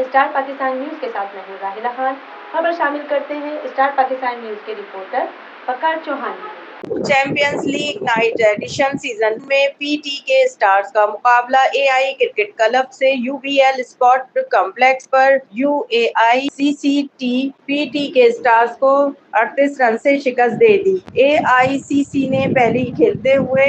Star Pakistan news के साथ मैं हूं राहिला खान। खबर शामिल करते हैं स्टार पाकिस्तान न्यूज़ के reporter Waqar Chauhan. Champions league night edition season में पीटीके स्टार्स का मुकाबला एआई क्रिकेट क्लब से यूबीएल स्पोर्ट कॉम्प्लेक्स पर यूएआईसीसी पीटीके स्टार्स को 38 रन से शिकस्त दे दी। एआईसीसी ने पहले खेलते हुए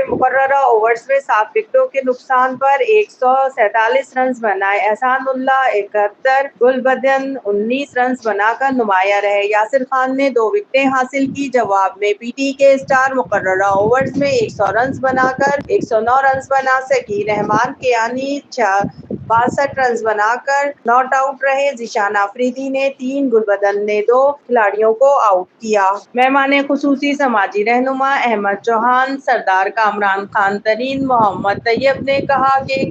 मुकर्ररा ओवर्स में 7 विकेटों के नुकसान पर 147 रन बनाए। एहसानुल्लाह 71, गुलबदन 19 रन बनाकर नुमाया रहे। यासिर खान ने 2 विकेटें हासिल की। जवाब में पीटीके स्टार मुकर्ररा ओवर्स में 100 रन बनाकर 109 रन बना सकी। रहमान कियानी 62 रन बनाकर नॉट आउट रहे। जिशान आफरीदी ने 3, गुलबदन ने 2 खिलाड़ियों को आउट किया। मेहमान खुसूसी समाजी रहनुमा अहमद चौहान, सरदार कामरान खान तरीन, मोहम्मद तैयब ने कहा कि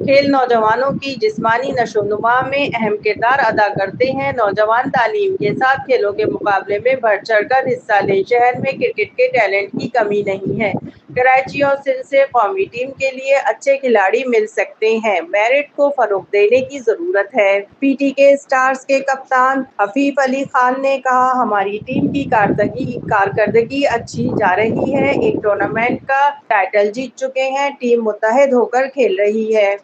खेल नौजवानों की जिस्मानी नशोनुमा में अहम किरदार अदा करते हैं। नौजवान तालीम के साथ खेलों के मुकाबले में बढ़ चढ़कर हिस्सा लें। शहर में क्रिकेट के टैलेंट की कमी नहीं है। कराची और सिंध से कौमी टीम के लिए अच्छे खिलाड़ी मिल सकते हैं। मेरिट को फरोग देने की जरूरत है। पीटीके स्टार्स के कप्तान हफीफ अली खान ने कहा, हमारी टीम की कारकर्दगी अच्छी जा रही है। एक टूर्नामेंट का टाइटल जीत चुके हैं। टीम मुत्तहिद होकर खेल रही है।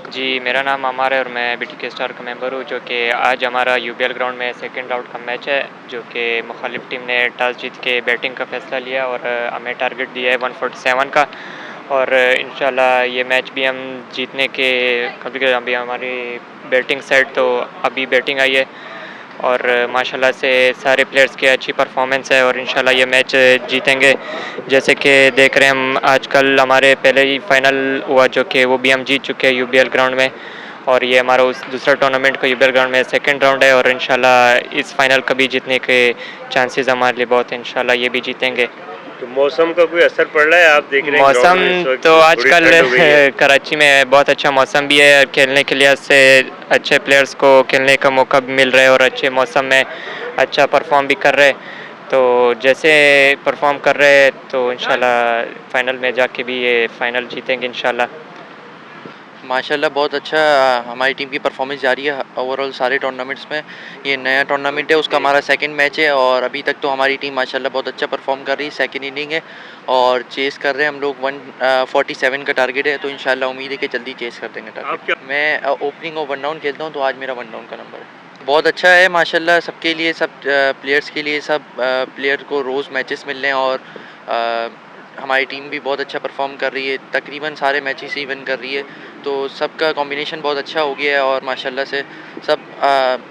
जी, मेरा नाम अमार है और मैं बीटीके स्टार का मेंबर हूँ, जो कि आज हमारा यूबीएल ग्राउंड में सेकंड राउंड का मैच है, जो कि मुखालिफ टीम ने टॉस जीत के बैटिंग का फ़ैसला लिया और हमें टारगेट दिया है 147 का। और इंशाल्लाह ये मैच भी हम जीतने के कभी अभी हमारी बैटिंग साइड तो अभी बैटिंग आई है और माशाल्लाह से सारे प्लेयर्स की अच्छी परफॉर्मेंस है और इंशाल्लाह ये मैच जीतेंगे। जैसे कि देख रहे हैं हम आजकल हमारे पहले ही फाइनल हुआ, जो कि वो भी हम जीत चुके हैं यूबीएल ग्राउंड में, और ये हमारा उस दूसरा टूर्नामेंट का यूबीएल ग्राउंड में सेकंड राउंड है और इंशाल्लाह इस फाइनल का भी जीतने के चांसेस हमारे लिए बहुत हैं। इंशाल्लाह ये भी जीतेंगे। तो मौसम का कोई असर पड़ रहा है? आप देख रहे हैं मौसम तो आजकल कराची में बहुत अच्छा मौसम भी है, खेलने के लिहाज से अच्छे प्लेयर्स को खेलने का मौका भी मिल रहा है और अच्छे मौसम में अच्छा परफॉर्म भी कर रहे हैं। तो जैसे परफॉर्म कर रहे हैं तो इंशाल्लाह फाइनल में जाके भी ये फाइनल जीतेंगे इंशाल्लाह। माशाल्लाह बहुत अच्छा हमारी टीम की परफॉर्मेंस जारी है ओवरऑल सारे टूर्नामेंट्स में। ये नया टूर्नामेंट है, उसका हमारा सेकंड मैच है और अभी तक तो हमारी टीम माशाल्लाह बहुत अच्छा परफॉर्म कर रही है। सेकंड इनिंग है और चेस कर रहे हैं हम लोग 147 का टारगेट है, तो इंशाल्लाह उम्मीद है कि जल्दी चेस कर देंगे टारगेट। मैं ओपनिंग और वन डाउन खेलता हूँ, तो आज मेरा वन डाउन का नंबर है। बहुत अच्छा है माशाल्लाह सबके लिए, सब प्लेयर्स के लिए, सब प्लेयर को रोज़ मैचेस मिल रहे हैं और हमारी टीम भी बहुत अच्छा परफॉर्म कर रही है। तकरीबन सारे मैचेस ही विन कर रही है, तो सबका कॉम्बिनेशन बहुत अच्छा हो गया है और माशाल्लाह से सब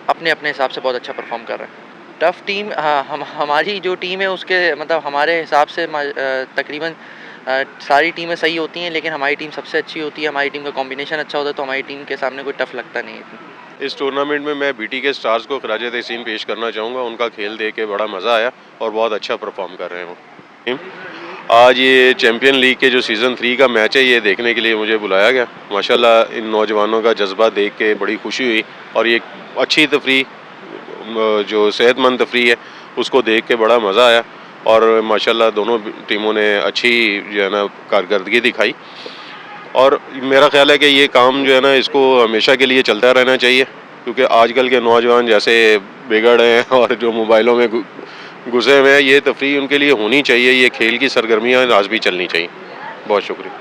अपने अपने हिसाब से बहुत अच्छा परफॉर्म कर रहे हैं। टफ़ टीम हमारी जो टीम है उसके मतलब हमारे हिसाब से तकरीबन सारी टीमें सही होती हैं, लेकिन हमारी टीम सबसे अच्छी होती है। हमारी टीम का कॉम्बिनेशन अच्छा होता है, तो हमारी टीम के सामने कोई टफ़ लगता नहीं है। इस टूर्नामेंट में मैं बीटीके स्टार्स को खिराज तहसीन पेश करना चाहूँगा। उनका खेल देख के बड़ा मज़ा आया और बहुत अच्छा परफॉर्म कर रहे हैं वो। आज ये चैम्पियन लीग के जो सीज़न 3 का मैच है, ये देखने के लिए मुझे बुलाया गया। माशाल्लाह इन नौजवानों का जज्बा देख के बड़ी खुशी हुई और ये अच्छी तफरी जो सेहतमंद तफरी है उसको देख के बड़ा मज़ा आया और माशाल्लाह दोनों टीमों ने अच्छी जो है ना कारकर्दगी दिखाई और मेरा ख्याल है कि ये काम जो है ना इसको हमेशा के लिए चलता रहना चाहिए, क्योंकि आजकल के नौजवान जैसे बिगड़ रहे हैं और जो मोबाइलों में घुसे हुए हैं, ये तफरी उनके लिए होनी चाहिए। ये खेल की सरगर्मियाँ आज भी चलनी चाहिए। बहुत शुक्रिया।